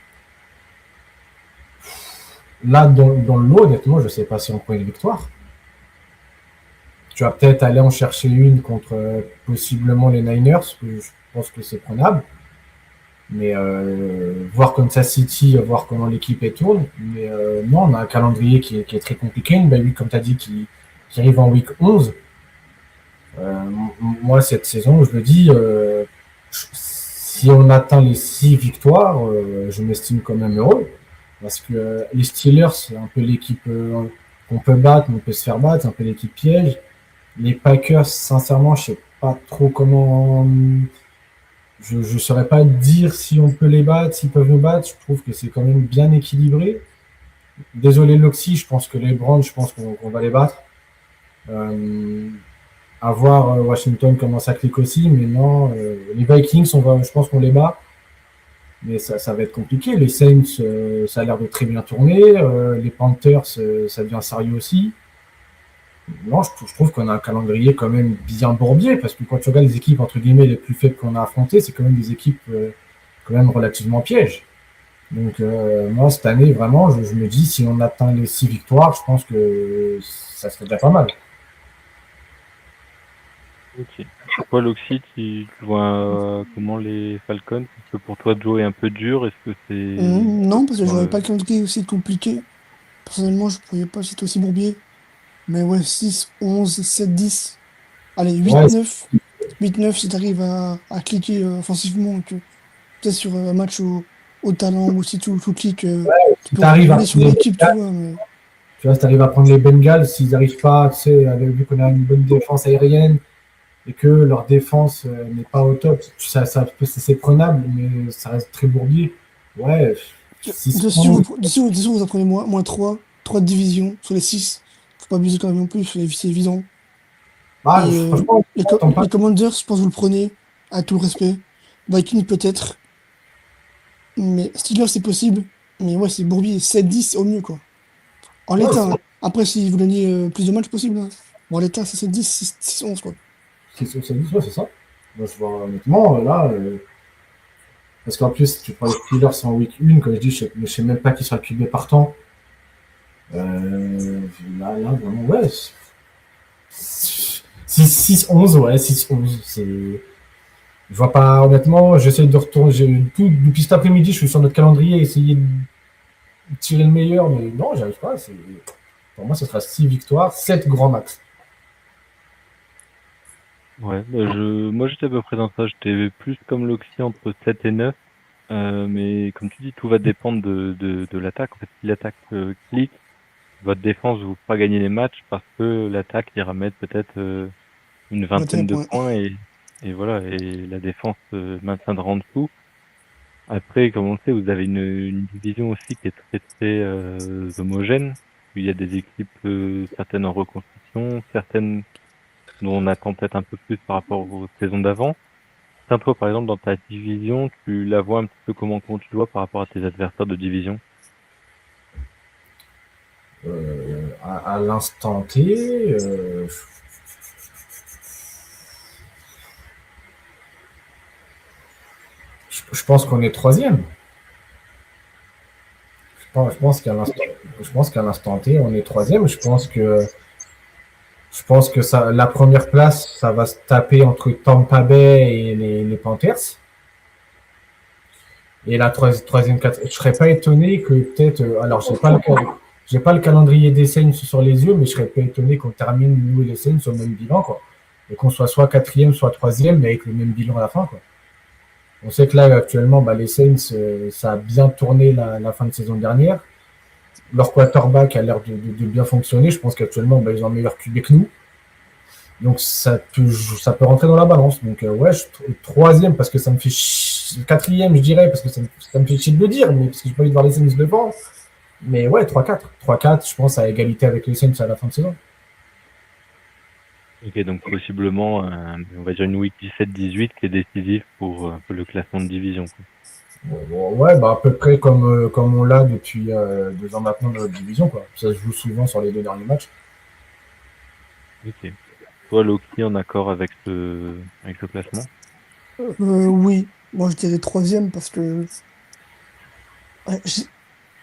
Là, dans le lot, honnêtement, je sais pas si on prend une victoire. Tu vas peut-être aller en chercher une contre possiblement les Niners, que je pense que c'est prenable. Mais voir Kansas City, voir comment l'équipe est tourne. Mais non, on a un calendrier qui est très compliqué. Une bye week, comme tu as dit, qui arrive en week 11. Moi, cette saison, je le dis, si on atteint les 6 victoires, je m'estime quand même heureux. Parce que les Steelers, c'est un peu l'équipe qu'on peut battre, mais on peut se faire battre, c'est un peu l'équipe piège. Les Packers, sincèrement, je sais pas trop comment. Je ne saurais pas dire si on peut les battre, s'ils peuvent nous battre. Je trouve que c'est quand même bien équilibré. Désolé Loxy, je pense que les Browns, je pense qu'on va les battre. À voir Washington comment ça clique aussi, mais non, les Vikings, je pense qu'on les bat, mais ça va être compliqué. Les Saints, ça a l'air de très bien tourner. Les Panthers, ça devient sérieux aussi. Non, je trouve qu'on a un calendrier quand même bien bourbier, parce que quand tu regardes les équipes entre guillemets les plus faibles qu'on a affrontées, c'est quand même des équipes quand même relativement pièges. Donc moi cette année vraiment, je me dis si on atteint les 6 victoires, je pense que ça serait déjà pas mal. Ok. Toi, Loxy, tu vois comment les Falcons? Est-ce que pour toi, Joe est un peu dur? Est-ce que c'est... Non, parce que je Ouais, n'aurais pas le calendrier aussi compliqué. Personnellement, je ne pourrais pas citer aussi Bourbier. Mais ouais, 6, 11, 7, 10. Allez, huit, Ouais, 9. 8, 9 si tu arrives à cliquer offensivement. Peut-être sur un match au talent ou si tout clique, tu si peux t'arrives à rouler sur prendre une les équipe, tu Bengals, vois. Mais... tu vois, si t'arrives à prendre les Bengals, s'ils n'arrivent pas, tu sais, vu qu'on a une bonne défense aérienne et que leur défense n'est pas au top, c'est prenable, mais ça reste très bourbier. Ouais, 6 Dessus, points. vous en prenez moins 3 de division sur les 6. Faut pas abuser quand même non plus, c'est évident. Ah, Et franchement, j'attends pas. les Commanders, je pense que vous le prenez, à tout le respect. Vikings peut-être, mais Steelers c'est possible. Mais ouais, c'est Bourbier, 7-10 au mieux, quoi. En Ouais, l'état, hein. Après, si vous gagnez plus de matchs possible, hein. Bon, en l'état, c'est 7-10, 6-11, quoi. c'est ça. Moi, je vois honnêtement, là, parce qu'en plus, tu prends les Steelers en week 1, comme je dis, je sais même pas qui sera le QB partant. Là, vraiment, ouais. 6-11, ouais, 6-11. Je vois pas, honnêtement, j'essaie de retourner. Depuis cet après-midi, je suis sur notre calendrier, essayer de tirer le meilleur, mais non, j'y arrive pas. Pour moi, ce sera 6 victoires, 7 grands max. ouais, moi j'étais à peu près dans ça. J'étais plus comme Loxy entre 7 et 9. Mais comme tu dis, tout va dépendre de l'attaque. En fait, si l'attaque clique, votre défense vous fera gagner les matchs parce que l'attaque ira mettre peut-être une 21 vingtaine de points. points et voilà, et la défense maintiendra en dessous. Après, comme on le sait, vous avez une division aussi qui est très très homogène. Il y a des équipes, certaines en reconstruction, certaines dont on attend peut-être un peu plus par rapport aux saisons d'avant. Tiens, toi, par exemple, dans ta division, tu la vois un petit peu comment tu le vois par rapport à tes adversaires de division? À l'instant T, je pense qu'on est troisième. Je pense qu'à l'instant T, on est troisième. Je pense que ça, la première place, ça va se taper entre Tampa Bay et les Panthers. Et la troisième, je serais pas étonné que peut-être, alors j'ai pas le calendrier des Saints sur les yeux, mais je serais pas étonné qu'on termine nous et les Saints au même bilan, quoi. Et qu'on soit quatrième, soit troisième, mais avec le même bilan à la fin, quoi. On sait que là, actuellement, les Saints, ça a bien tourné la fin de saison dernière. Leur quarterback a l'air de bien fonctionner. Je pense qu'actuellement, ils ont un meilleur QB que nous. Donc, ça peut rentrer dans la balance. Donc, ouais, troisième, parce que ça me fait quatrième, je dirais, parce que ça me fait chier de le dire, mais parce que j'ai pas envie de voir les Saints devant. Mais ouais, 3-4. 3-4, je pense, à égalité avec les Saints à la fin de saison. Ok, donc possiblement, on va dire une week 17-18 qui est décisive pour un peu le classement de division, quoi. Ouais, à peu près comme on l'a depuis 2 ans maintenant dans notre division, quoi. Ça se joue souvent sur les 2 derniers matchs. Ok. Toi, Loki, en accord avec ce classement? Oui, moi je dirais troisième parce que ouais,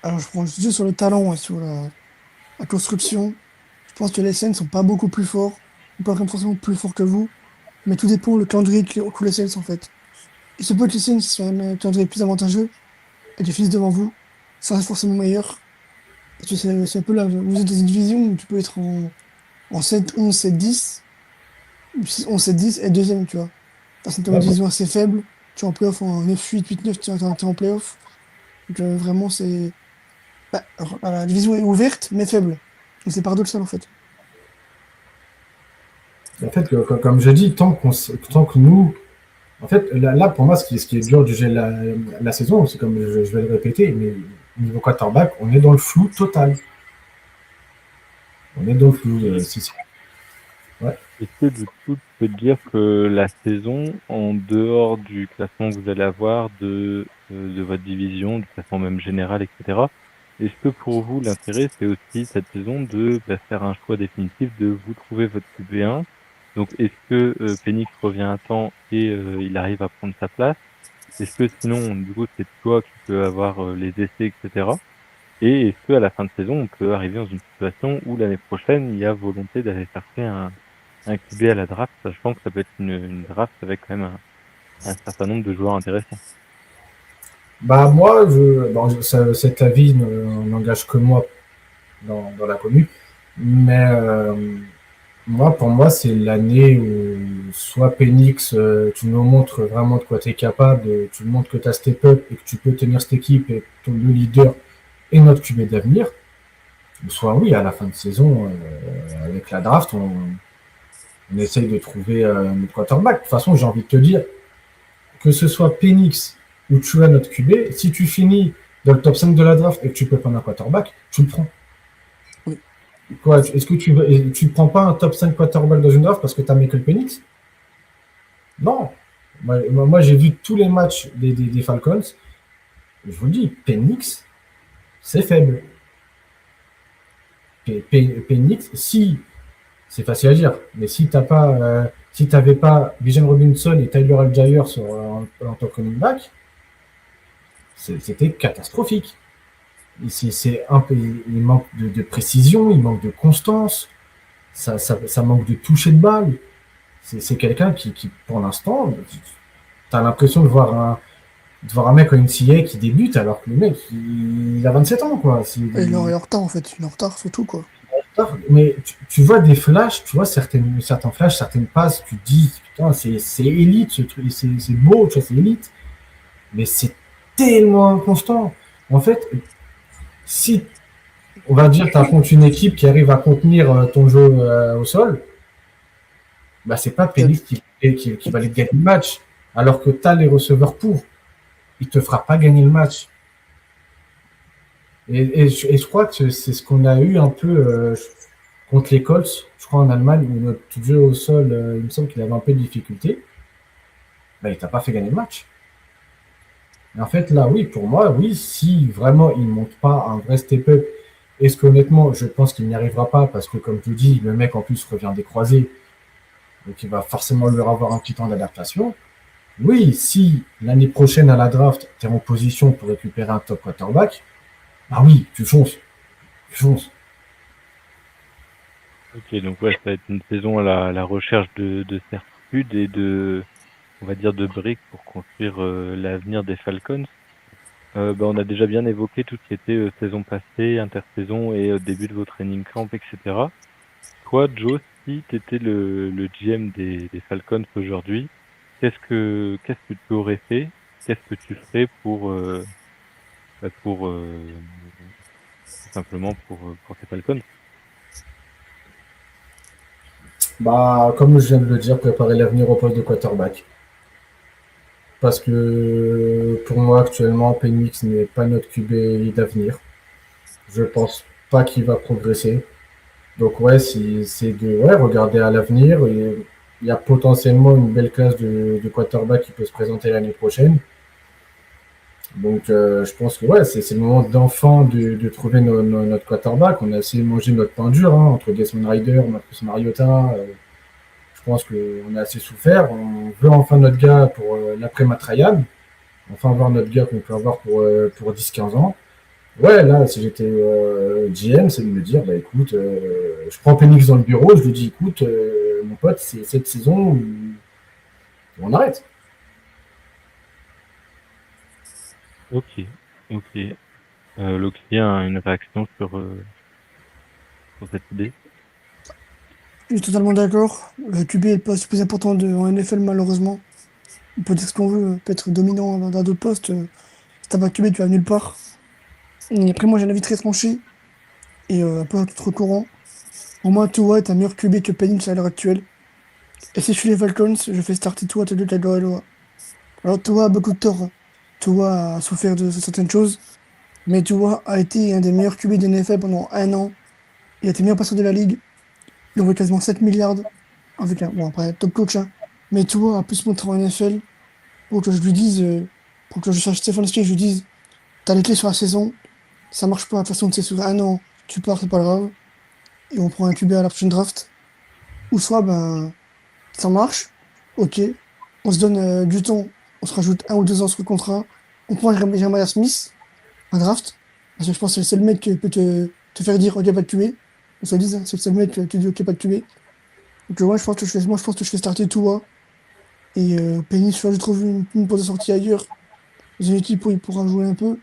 alors je prends juste sur le talent et sur la construction. Je pense que les Saints sont pas beaucoup plus forts, ou pas vraiment forcément plus forts que vous, mais tout dépend le calendrier que les Saints en fait. Il se peut que les Saints soient un calendrier plus avantageux et qu'ils finissent devant vous, ça reste forcément meilleur. Parce que c'est un peu là, vous êtes dans une division où tu peux être en 7, 11, 7, 10, ou 6, 11, 7, 10 et deuxième, tu vois. Parce que c'est une Ouais, division assez faible, tu es en playoff en 9, 8, 8, 9, tu es en playoff. Donc vraiment, c'est. Alors, la division est ouverte, mais faible. Donc c'est paradoxal en fait. en fait, comme je dis, tant que nous. En fait, là, pour moi, ce qui est dur du jeu de la saison, c'est comme je vais le répéter, mais niveau quarterback, on est dans le flou total. On est dans le flou. Ouais. Est-ce que du coup, tu peux te dire que la saison, en dehors du classement que vous allez avoir de votre division, du classement même général, etc., est-ce que pour vous, l'intérêt, c'est aussi cette saison de faire un choix définitif, de vous trouver votre QB1? Donc, est-ce que Penix revient à temps et il arrive à prendre sa place? Est-ce que sinon, du coup, c'est toi qui peux avoir les essais, etc.? Et est-ce qu'à la fin de saison, on peut arriver dans une situation où l'année prochaine, il y a volonté d'aller chercher un QB à la draft, sachant que ça peut être une draft avec quand même un certain nombre de joueurs intéressants. Moi, cet avis n'engage que moi dans la commune. Mais pour moi, c'est l'année où soit Penix, tu nous montres vraiment de quoi tu es capable, tu nous montres que tu as step up et que tu peux tenir cette équipe et que le leader est notre QB d'avenir. Soit oui, à la fin de saison, avec la draft, on essaye de trouver notre quarterback. De toute façon, j'ai envie de te dire, que ce soit Penix ou tu as notre QB, si tu finis dans le top 5 de la draft et que tu peux prendre un quarterback, tu le prends. Oui. Quoi, est-ce que tu ne prends pas un top 5 quarterback dans une draft parce que tu as Michael Penix? Non. Moi, j'ai vu tous les matchs des Falcons. Je vous le dis, Penix, c'est faible. Penix, si, c'est facile à dire, mais si tu n'avais pas Bijan Robinson et Tyler Algier en tant que running back, c'était catastrophique. Il manque de précision, il manque de constance, ça manque de toucher de balle. C'est quelqu'un qui, pour l'instant, tu as l'impression de voir un mec en NCAA qui débute alors que le mec, il a 27 ans, quoi. Et il est en retard en fait, il est en retard, c'est tout quoi. Mais tu vois des flashs, tu vois certains flashs, certaines passes, tu te dis, putain, c'est élite ce truc, c'est beau, tu vois, c'est élite. Mais c'est tellement inconstant. En fait, si on va dire tu affrontes une équipe qui arrive à contenir ton jeu au sol, c'est pas Penix qui va aller gagner le match, alors que tu as les receveurs pour. il te fera pas gagner le match. Et je crois que c'est ce qu'on a eu un peu contre les Colts, je crois en Allemagne, où notre jeu au sol, il me semble qu'il avait un peu de difficulté. Ben, il t'a pas fait gagner le match. Et en fait, là, oui, pour moi, oui, si vraiment il ne monte pas un vrai step-up, est-ce qu'honnêtement, je pense qu'il n'y arrivera pas parce que, comme tu dis, le mec en plus revient des croisés, donc il va forcément leur avoir un petit temps d'adaptation. Oui, si l'année prochaine à la draft, tu es en position pour récupérer un top quarterback, ah oui, tu fonces. Tu fonces. Ok, donc ouais, ça va être une saison à la recherche de certitude et on va dire, de briques pour construire l'avenir des Falcons. On a déjà bien évoqué tout ce qui était saison passée, intersaison et début de vos training camps, etc. Toi, Joe, si tu étais le GM des Falcons aujourd'hui, qu'est-ce que tu aurais fait? Qu'est-ce que tu ferais pour tout simplement pour ces Falcons? Bah, comme je viens de le dire, préparer l'avenir au poste de quarterback. Parce que pour moi, actuellement, Penix n'est pas notre QB d'avenir. Je pense pas qu'il va progresser. Donc, ouais, si, c'est de ouais, regarder à l'avenir. Et il y a potentiellement une belle classe de quarterback qui peut se présenter l'année prochaine. Donc, je pense que ouais, c'est le moment d'enfant de trouver notre quarterback. On a essayé de manger notre pain dur entre Desmond Rider, Marcus Mariota. Je pense qu'on a assez souffert. On veut enfin notre gars pour l'après Matt Ryan. Enfin avoir notre gars qu'on peut avoir pour 10-15 ans. Ouais, là, si j'étais GM, c'est de me dire, bah écoute, je prends Penix dans le bureau, je lui dis, écoute, mon pote, c'est cette saison où on arrête. Ok, ok. Loki a une réaction sur cette idée? Je suis totalement d'accord. Le QB est le poste le plus important en NFL, malheureusement. On peut dire ce qu'on veut, peut être dominant dans d'autres postes. Si t'as pas de QB, tu vas nulle part. Et après, moi, j'ai un avis très tranché et un peu à tout courant. Pour moi, Tua est un meilleur QB que Penix à l'heure actuelle. Et si je suis les Falcons, je fais starter Tua Tagovailoa. Alors, Tua a beaucoup de tort. Tua a souffert de certaines choses, mais Tua a été un des meilleurs QB de NFL pendant un an. Il a été meilleur passeur de la ligue. Il envoie quasiment 7 milliards avec un, bon, après, top coach, hein. Mais Tua a pu se montrer en NFL pour que je lui dise, pour que je sache Stéphane Stefanski, je lui dise, t'as les clés sur la saison, ça marche pas, de toute façon, c'est sur un an, tu pars, c'est pas grave, et on prend un QB à la prochaine draft. Ou soit, ben, ça marche, ok, on se donne du temps, on se rajoute 1 ou 2 ans sur le contrat, on prend Jeremiah Smith, un draft, parce que je pense que c'est le seul mec qui peut te faire dire, ok, pas de QB, on se le dise, hein, c'est le seul mec qui te dit, ok, pas de QB. Donc, ouais, moi, je pense que je fais starter Tua, et Penny, soit je trouve une porte de sortie ailleurs, dans une équipe où il pourra jouer un peu,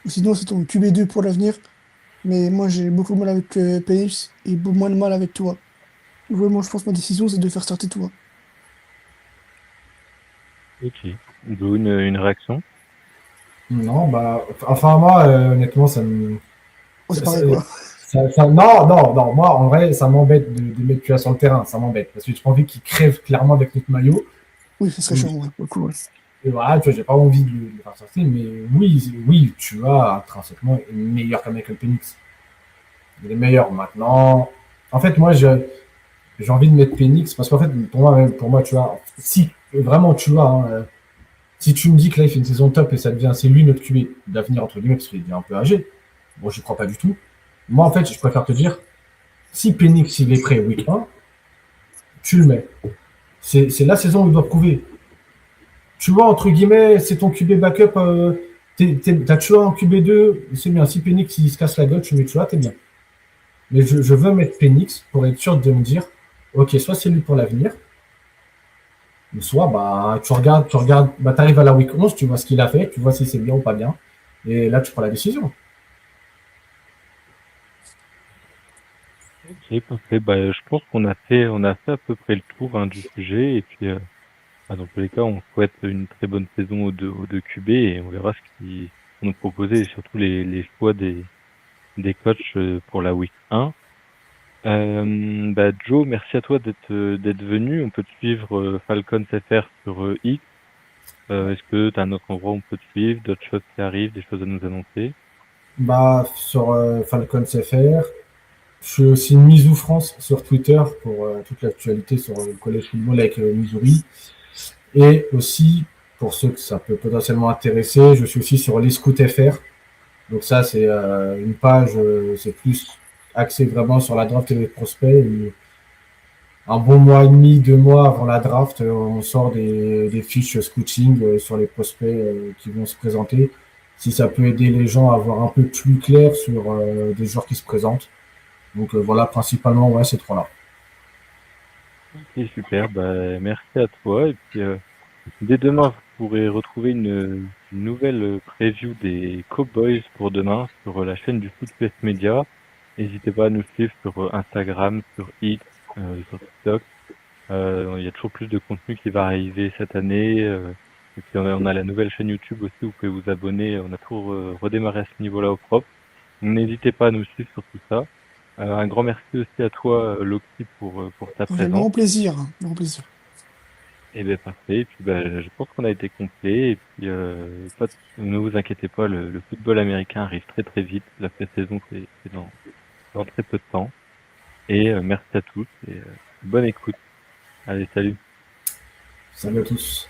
ou sinon, c'est ton QB2 pour l'avenir. Mais moi, j'ai beaucoup de mal avec Penix et beaucoup moins de mal avec toi. Vraiment, je pense que ma décision, c'est de faire starter toi. Ok. D'où une réaction? Non, bah, enfin, moi, honnêtement, ça me. Oh, c'est ça- pareil, ça- quoi. non, non, non, moi, en vrai, ça m'embête de mettre tu sur le terrain, ça m'embête. Parce que j'ai pas envie qu'il crève clairement avec notre maillot. Oui, ce serait Donc, chiant, ouais, pour le coup, ouais. et voilà, tu vois, j'ai pas envie de le faire sortir, mais oui, oui, tu as intrinsèquement meilleur qu'un Michael Penix. Il est meilleur maintenant. En fait, moi, j'ai envie de mettre Penix parce qu'en fait, pour moi, tu vois, si vraiment tu vois, si tu me dis que là, il fait une saison top et ça devient, c'est lui notre QB d'avenir, entre guillemets, parce qu'il est un peu âgé, bon, j'y crois pas du tout. Moi, en fait, je préfère te dire, si Penix, il est prêt week 1, tu le mets. C'est la saison où il doit prouver. Tu vois, entre guillemets, c'est ton QB backup. T'as Tua en QB2, c'est bien. Si Penix il se casse la gueule, tu mets Tua, t'es bien. Mais je veux mettre Penix pour être sûr de me dire, ok, soit c'est lui pour l'avenir, ou soit bah, bah, tu arrives à la week 11, tu vois ce qu'il a fait, tu vois si c'est bien ou pas bien. Et là, tu prends la décision. Ok, parfait. Bah, je pense qu'on a fait à peu près le tour du sujet. Et puis, dans tous les cas, on souhaite une très bonne saison aux deux QB et on verra ce qu'ils vont nous proposer et surtout les choix des coachs pour la week 1. Joe, merci à toi d'être venu. On peut te suivre Falcons FR sur X. Est-ce que tu as un autre endroit où on peut te suivre, d'autres choses qui arrivent, des choses à nous annoncer? Bah, sur Falcons FR. Je suis aussi Misou France sur Twitter pour toute l'actualité sur le collège football avec Missouri. Et aussi, pour ceux que ça peut potentiellement intéresser, je suis aussi sur les Scouts FR. Donc ça, c'est une page, c'est plus axé vraiment sur la draft et les prospects. Et un bon mois et demi, 2 mois avant la draft, on sort des fiches scouting sur les prospects qui vont se présenter. Si ça peut aider les gens à voir un peu plus clair sur des joueurs qui se présentent. Donc voilà, principalement, ouais, ces trois-là. Ok, super, bah, merci à toi. Et puis, dès demain, vous pourrez retrouver une nouvelle preview des Cowboys pour demain sur la chaîne du Football Media. N'hésitez pas à nous suivre sur Instagram, sur X, sur TikTok. Il y a toujours plus de contenu qui va arriver cette année. Et puis on a la nouvelle chaîne YouTube aussi, vous pouvez vous abonner. On a tout redémarré à ce niveau-là au propre. N'hésitez pas à nous suivre sur tout ça. Un grand merci aussi à toi, Loki, pour ta Avec présence. grand plaisir, grand plaisir. Et bien parfait. Et puis je pense qu'on a été complet. Et puis ne vous inquiétez pas, le football américain arrive très très vite. La pré-saison c'est dans très peu de temps. Et merci à tous et bonne écoute. Allez, salut. Salut à tous.